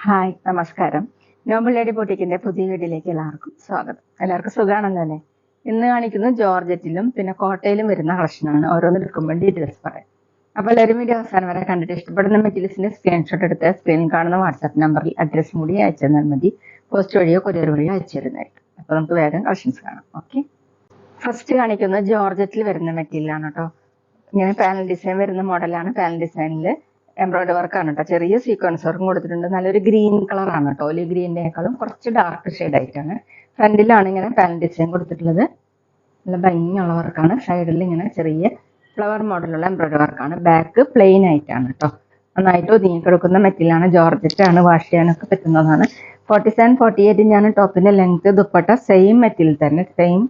Hi നമസ്കാരം. Nobel lady ബൊട്ടിക്കിന്റെ പുതിയ വീഡിയോയിലേക്ക് എല്ലാവർക്കും സ്വാഗതം. എല്ലാവർക്കും സുഖമാണല്ലോ അല്ലേ? ഇന്ന് കാണിക്കുന്നത് ജോർജറ്റിലും പിന്നെ കോട്ടയിലും വരുന്ന കളക്ഷനാണ്. ഓരോന്ന് എടുക്കുമ്പോൾ ഡീറ്റെയിൽസ് പറയാം. അപ്പോൾ എല്ലാവരും വീഡിയോ അവസാനം വരെ കണ്ടിട്ട് ഇഷ്ടപ്പെടുന്ന മെറ്റീരിയൽസിന്റെ സ്ക്രീൻഷോട്ട് എടുത്ത് സ്ക്രീനിൽ കാണുന്ന വാട്സാപ്പ് നമ്പറിൽ അഡ്രസ്സും കൂടി അയച്ചു തന്നാൽ മതി. പോസ്റ്റ് വഴിയോ കൊറിയർ വഴിയോ അയച്ചു തരുന്നതായിരിക്കും. അപ്പോൾ നമുക്ക് വേഗം കളക്ഷൻസ് കാണാം. ഓക്കെ, ഫസ്റ്റ് കാണിക്കുന്നത് ജോർജറ്റിൽ വരുന്ന മെറ്റീരിയലാണ് കേട്ടോ. ഇങ്ങനെ പാനൽ ഡിസൈൻ വരുന്ന മോഡലാണ്. പാനൽ ഡിസൈനിൽ എംബ്രോയിഡറി വർക്കാണ് കേട്ടോ. ചെറിയ സീക്വൻസ് വർക്കും കൊടുത്തിട്ടുണ്ട്. നല്ലൊരു ഗ്രീൻ കളറാണ് കേട്ടോ. ഒലി ഗ്രീനിനേക്കാളും കുറച്ച് ഡാർക്ക് ഷെയ്ഡ് ആയിട്ടാണ്. ഫ്രണ്ടിലാണ് ഇങ്ങനെ പാനൽ ഡിസൈൻ കൊടുത്തിട്ടുള്ളത്. നല്ല ഭംഗിയുള്ള വർക്കാണ്. സൈഡിൽ ഇങ്ങനെ ചെറിയ ഫ്ലവർ മോഡലുള്ള എംബ്രോയിഡറി വർക്കാണ്. ബാക്ക് പ്ലെയിൻ ആയിട്ടാണ് കേട്ടോ. നന്നായിട്ട് ഒതുങ്ങി കിടക്കുന്ന മെറ്റീരിയലാണ്. ജോർജറ്റ് ആണ്. വാഷ് ചെയ്യാനൊക്കെ പറ്റുന്നതാണ്. 47, 48 ഞാൻ ടോപ്പിന്റെ ലെങ്ത്. ദുപ്പട്ട സെയിം മെറ്റീരിയൽ തന്നെ, സെയിം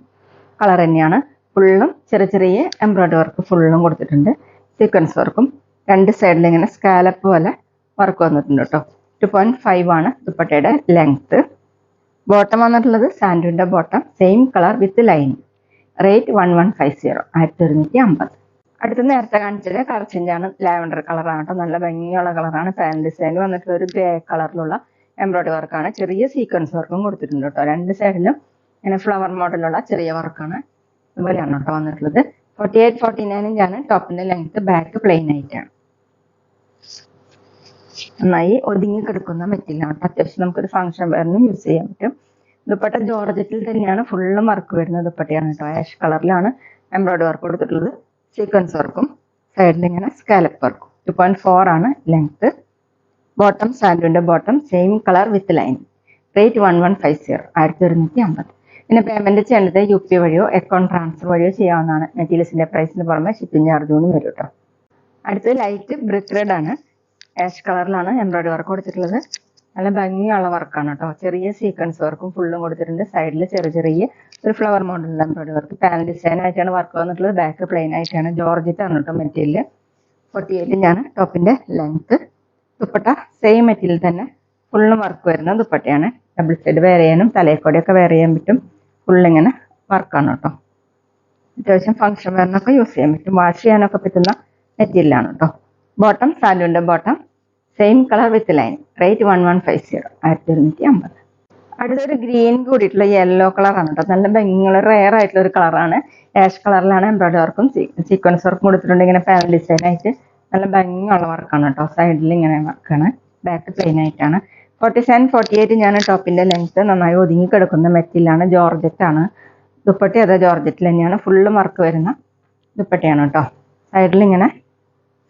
കളർ തന്നെയാണ്. ഫുള്ളും ചെറിയ ചെറിയ എംബ്രോയിഡറി വർക്ക് ഫുള്ളും കൊടുത്തിട്ടുണ്ട്. സീക്വൻസ് വർക്കും രണ്ട് സൈഡിൽ ഇങ്ങനെ സ്കാലപ്പ് പോലെ വർക്ക് വന്നിട്ടുണ്ട് കേട്ടോ. 2.5 ആണ് ദുപ്പട്ടയുടെ ലെങ്ത്. ബോട്ടം വന്നിട്ടുള്ളത് സാൻഡുവിന്റെ bottom, same colour with line. Rate 1150, 1150. അടുത്ത് നേരത്തെ കാണിച്ചത് കളർ ചേഞ്ച് ആണ്. ലാവൻഡർ കളറാണ് കേട്ടോ. നല്ല ഭംഗിയുള്ള കളറാണ്. പാനൽ ഡിസൈൻ വന്നിട്ടുള്ള ഒരു ഗ്രേ കളറിലുള്ള എംബ്രോയിഡറി വർക്കാണ്. ചെറിയ സീക്വൻസ് വർക്കും കൊടുത്തിട്ടുണ്ട് കേട്ടോ. രണ്ട് സൈഡിലും ഇങ്ങനെ ഫ്ലവർ മോഡലുള്ള ചെറിയ വർക്കാണ്. ഇതുപോലെയാണ് കേട്ടോ വന്നിട്ടുള്ളത്. 48, 49 ആണ് ടോപ്പിന്റെ ലെങ്ത്. ബാക്ക് പ്ലെയിൻ ആയിട്ടാണ്. നന്നായി ഒതുങ്ങി കിടക്കുന്ന മെറ്റീരിയലാണ്. അത്യാവശ്യം നമുക്കൊരു ഫംഗ്ഷൻ വെയറിനും യൂസ് ചെയ്യാൻ പറ്റും. ദുപ്പട്ട ജോർജറ്റിൽ തന്നെയാണ്. ഫുള്ളും വർക്ക് വരുന്ന ദുപ്പട്ടയാണ് കേട്ടോ. ആഷ് കളറിലാണ് എംബ്രോയിഡറി വർക്ക് കൊടുത്തിട്ടുള്ളത്. സീക്വൻസ് വർക്കും സൈഡിൽ ഇങ്ങനെ സ്കാലപ്പ് വർക്കും. 2.4 ആണ് ലെങ്ത്. ബോട്ടം സാൻഡുവിന്റെ bottom, same colour with line. Rate 1150, 1150. പിന്നെ പേയ്മെന്റ് ചെയ്യേണ്ടത് UP വഴിയോ അക്കൗണ്ട് ട്രാൻസ്ഫർ വഴിയോ ചെയ്യാവുന്നതാണ്. മെറ്റീരിയൽസിന്റെ പ്രൈസിന് പുറമെ ഷിപ്പിംഗ് ചാർജ് കൂടി വരും കേട്ടോ. അടുത്തത് ലൈറ്റ് ബ്രിക്ക് റെഡ് ആണ്. ആഷ് കളറിലാണ് എംബ്രോയിഡറി വർക്ക് കൊടുത്തിട്ടുള്ളത്. നല്ല ഭംഗിയുള്ള വർക്കാണ് കേട്ടോ. ചെറിയ സീക്വൻസ് വർക്കും ഫുള്ളും കൊടുത്തിട്ടുണ്ട്. സൈഡിൽ ചെറിയ ചെറിയ ഒരു ഫ്ലവർ മോഡലുള്ള എംബ്രോയിഡറി വർക്ക്. പാനൽ ഡിസൈൻ ആയിട്ടാണ് വർക്ക് വന്നിട്ടുള്ളത്. ബാക്ക് പ്ലെയിൻ ആയിട്ടാണ്. ജോർജറ്റ് ആണ് കേട്ടോ മെറ്റീരിയൽ. 48 ആണ് ടോപ്പിന്റെ ലെങ്ത്. ദുപ്പട്ട സെയിം മെറ്റീരിയൽ തന്നെ ഫുള്ളും വർക്ക് വരുന്ന ദുപ്പട്ടയാണ്. ഡബിൾ സൈഡ് വെയർ ചെയ്യാനും തലയക്കോടിയൊക്കെ വെയർ ചെയ്യാൻ പറ്റും. ഫുള്ളിങ്ങനെ വർക്കാണ് കേട്ടോ. അത്യാവശ്യം ഫംഗ്ഷൻ വെയറിനൊക്കെ യൂസ് ചെയ്യാൻ പറ്റും. വാഷ് ചെയ്യാനൊക്കെ പറ്റുന്ന മെറ്റീരിയലാണ് കേട്ടോ. ബോട്ടം സാൻഡുവിന്റെ bottom, same colour with line. Rate 1150, 1150. അടുത്തൊരു ഗ്രീൻ കൂടിയിട്ടുള്ള യെല്ലോ കളറാണ് കേട്ടോ. നല്ല ഭംഗിയുള്ള റെയർ ആയിട്ടുള്ള ഒരു കളറാണ്. ആഷ് കളറിലാണ് എംബ്രോയിഡറി വർക്കും സീക്വൻസ് വർക്കും കൊടുത്തിട്ടുണ്ട്. ഇങ്ങനെ പാനൽ ഡിസൈൻ ആയിട്ട് നല്ല ഭംഗിയുള്ള വർക്കാണ് കേട്ടോ. സൈഡിൽ ഇങ്ങനെ വർക്കാണ്. ബാക്ക് പ്ലെയിൻ ആയിട്ടാണ്. 47, 48 ഞാൻ ടോപ്പിന്റെ ലെങ്ത്. നന്നായി ഒതുങ്ങി കിടക്കുന്ന മെറ്റീരിയലാണ്. ജോർജറ്റ് ആണ്. ദുപ്പട്ട അതാ ജോർജറ്റിൽ തന്നെയാണ്. ഫുള്ള് വർക്ക് വരുന്ന ദുപ്പട്ടയാണ് കേട്ടോ. സൈഡിൽ ഇങ്ങനെ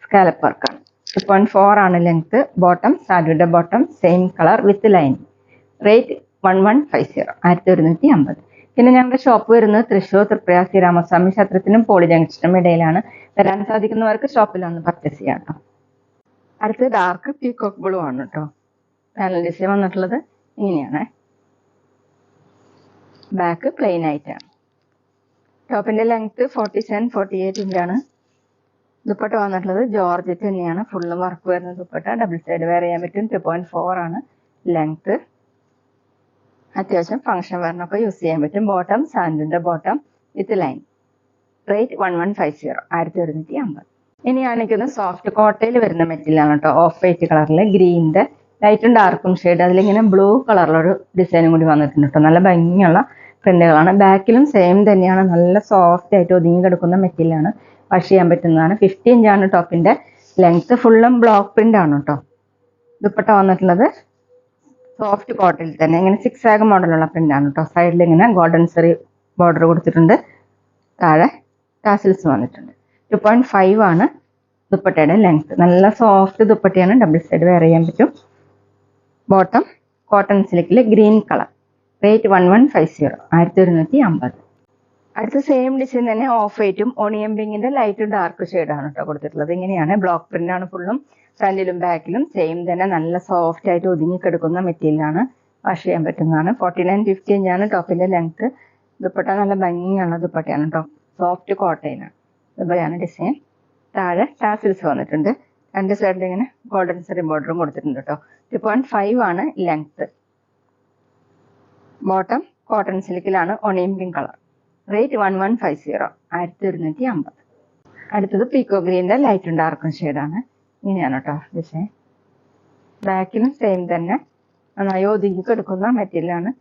സ്കാലപ്പ് വർക്കാണ്. 2.4 ആണ് ലെങ്ത്. ബോട്ടം സാൻഡുവിന്റെ bottom, same colour with line. Rate 1150, 1150. പിന്നെ ഞങ്ങളുടെ ഷോപ്പ് വരുന്നത് തൃശ്ശൂർ തൃപ്രയാർ ശ്രീരാമസ്വാമി ക്ഷേത്രത്തിനും പോളി ജംഗ്ഷനും ഇടയിലാണ്. വരാൻ സാധിക്കുന്നവർക്ക് ഷോപ്പിലൊന്ന് പർച്ചേസ് ചെയ്യാം കേട്ടോ. അടുത്ത് ഡാർക്ക് പീകോക്ക് ബ്ലൂ ആണ് കേട്ടോ. പാനൽ ഡിസൈൻ വന്നിട്ടുള്ളത് ഇങ്ങനെയാണ്. ബാക്ക് പ്ലെയിൻ ആയിട്ടാണ്. ടോപ്പിന്റെ ലെങ്ത് 47, 48 ആണ്. ദുപ്പട്ട വന്നിട്ടുള്ളത് ജോർജറ്റ് തന്നെയാണ്. ഫുള്ള് വർക്ക് വരുന്ന ദുപ്പട്ട. ഡബിൾ സൈഡ് വെയർ ചെയ്യാൻ പറ്റും. 2.4 ആണ് ലെങ്ത്. അത്യാവശ്യം ഫംഗ്ഷൻ വെയറിനൊക്കെ യൂസ് ചെയ്യാൻ പറ്റും. ബോട്ടം സാൻഡുവിന്റെ ബോട്ടം വിത്ത് ലൈൻ. റേറ്റ് 1150, 1150. ഇനി കാണിക്കുന്നത് സോഫ്റ്റ് കോട്ടയിൽ വരുന്ന മെറ്റീരിയലാണ് കേട്ടോ. ഓഫ് വൈറ്റ് കളറിൽ ഗ്രീനിന്റെ ലൈറ്റും ഡാർക്കും ഷെയ്ഡ്. അതിലിങ്ങനെ ബ്ലൂ കളറിലൊരു ഡിസൈനും കൂടി വന്നിട്ടുണ്ട് കേട്ടോ. നല്ല ഭംഗിയുള്ള പ്രിന്റുകളാണ്. ബാക്കിലും സെയിം തന്നെയാണ്. നല്ല സോഫ്റ്റ് ആയിട്ട് ഒതുങ്ങി കിടക്കുന്ന മെറ്റീരിയലാണ്. വാഷ് ചെയ്യാൻ പറ്റുന്നതാണ്. 50 ഇഞ്ചാണ് ടോപ്പിന്റെ ലെങ്ത്. ഫുള്ളും ബ്ലോക്ക് പ്രിന്റ് ആണ് കേട്ടോ. ദുപ്പട്ട വന്നിട്ടുള്ളത് സോഫ്റ്റ് കോട്ടയിൽ തന്നെ ഇങ്ങനെ 6 മോഡലുള്ള പ്രിന്റ് ആണ് കേട്ടോ. സൈഡിൽ ഇങ്ങനെ ഗോൾഡൻ സെറി ബോർഡർ കൊടുത്തിട്ടുണ്ട്. താഴെ ടാസിൽസ് വന്നിട്ടുണ്ട്. 2.5 ആണ് ദുപ്പട്ടയുടെ ലെങ്ത്. നല്ല സോഫ്റ്റ് ദുപ്പട്ടയാണ്. ഡബിൾ സൈഡ് വെയർ ചെയ്യാൻ പറ്റും. ബോട്ടം കോട്ടൺ സിൽക്കിൽ ഗ്രീൻ കളർ. റേറ്റ് 1150, 1150. അടുത്ത സെയിം ഡിസൈൻ തന്നെ ഓഫ് വൈറ്റും ഓണിയൻ പിങ്കിന്റെ ലൈറ്റും ഡാർക്ക് ഷെയ്ഡാണ് കേട്ടോ കൊടുത്തിട്ടുള്ളത്. ഇങ്ങനെയാണ്. ബ്ലോക്ക് പ്രിന്റ് ആണ് ഫുള്ളും. ഫ്രണ്ടിലും ബാക്കിലും സെയിം തന്നെ നല്ല സോഫ്റ്റ് ആയിട്ട് ഒതുങ്ങി കിടക്കുന്ന മെറ്റീരിയലാണ്. വാഷ് ചെയ്യാൻ പറ്റുന്നതാണ്. 49, 50 ആണ് ടോപ്പിന്റെ ലെങ്ത്. ദുപ്പട്ട നല്ല ഭംഗിയുള്ള ദുപ്പട്ടയാണ് കേട്ടോ. സോഫ്റ്റ് കോട്ടയിലാണ്. ഇതുപോലെയാണ് ഡിസൈൻ. താഴെ ടാസിൽസ് വന്നിട്ടുണ്ട്. രണ്ട് സൈഡിൽ ഇങ്ങനെ ഗോൾഡൻ സെറി ബോർഡറും കൊടുത്തിട്ടുണ്ട് കേട്ടോ. 2.5 ആണ് ലെങ്ത്. ബോട്ടം കോട്ടൺ സിൽക്കിലാണ് ഓണിയൻ പിങ്ക് കളർ. റേറ്റ് 1150, 1150. അടുത്തത് പീക്കോ ഗ്രീനിന്റെ ലൈറ്റും ഡാർക്കും ഷെയ്ഡാണ്. ഇങ്ങനെയാണ് കേട്ടോ ഡിസൈൻ. ബാക്കിലും സെയിം തന്നെ നന്നായി ഒതുങ്ങി കിടക്കുന്ന മെറ്റീരിയലാണ്.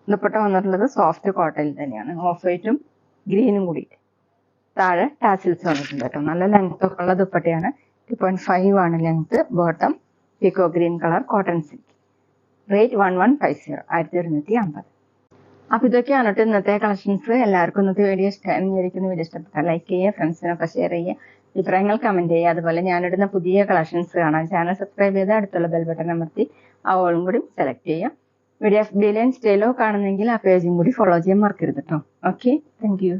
ദുപ്പട്ട വന്നിട്ടുള്ളത് സോഫ്റ്റ് കോട്ടണിൽ തന്നെയാണ്, ഓഫ് വൈറ്റും ഗ്രീനും കൂടിയിട്ട്. താഴെ ടാസിൽസ് വന്നിട്ടുണ്ട് കേട്ടോ. നല്ല ലെങ്ത് ഒക്കെ ഉള്ള ദുപ്പട്ടയാണ്. 2.5 ആണ് length. Bottom പീക്കോ green colour cotton silk. Rate 1150, 1250. അപ്പൊ ഇതൊക്കെയാണ് കേട്ടോ ഇന്നത്തെ കളക്ഷൻസ്. എല്ലാവർക്കും ഇന്നത്തെ വീഡിയോ ഇഷ്ടമായിരിക്കുന്ന വീഡിയോ ഇഷ്ടപ്പെട്ടാൽ ലൈക്ക് ചെയ്യുക, ഫ്രണ്ട്സിനൊക്കെ ഷെയർ ചെയ്യുക, അഭിപ്രായങ്ങൾ കമന്റ് ചെയ്യുക. അതുപോലെ ഞാനിടുന്ന പുതിയ കളക്ഷൻസ് കാണാൻ ചാനൽ സബ്സ്ക്രൈബ് ചെയ്ത് അടുത്തുള്ള ബെൽ ബട്ടൺ അമർത്തി ആ ഓളും കൂടി സെലക്ട് ചെയ്യുക. വീഡിയോ FB-ലോ ഇൻസ്റ്റയിലോ കാണുന്നെങ്കിൽ ആ പേജും കൂടി ഫോളോ ചെയ്യാൻ മറക്കരുത് കേട്ടോ. Okay, thank you.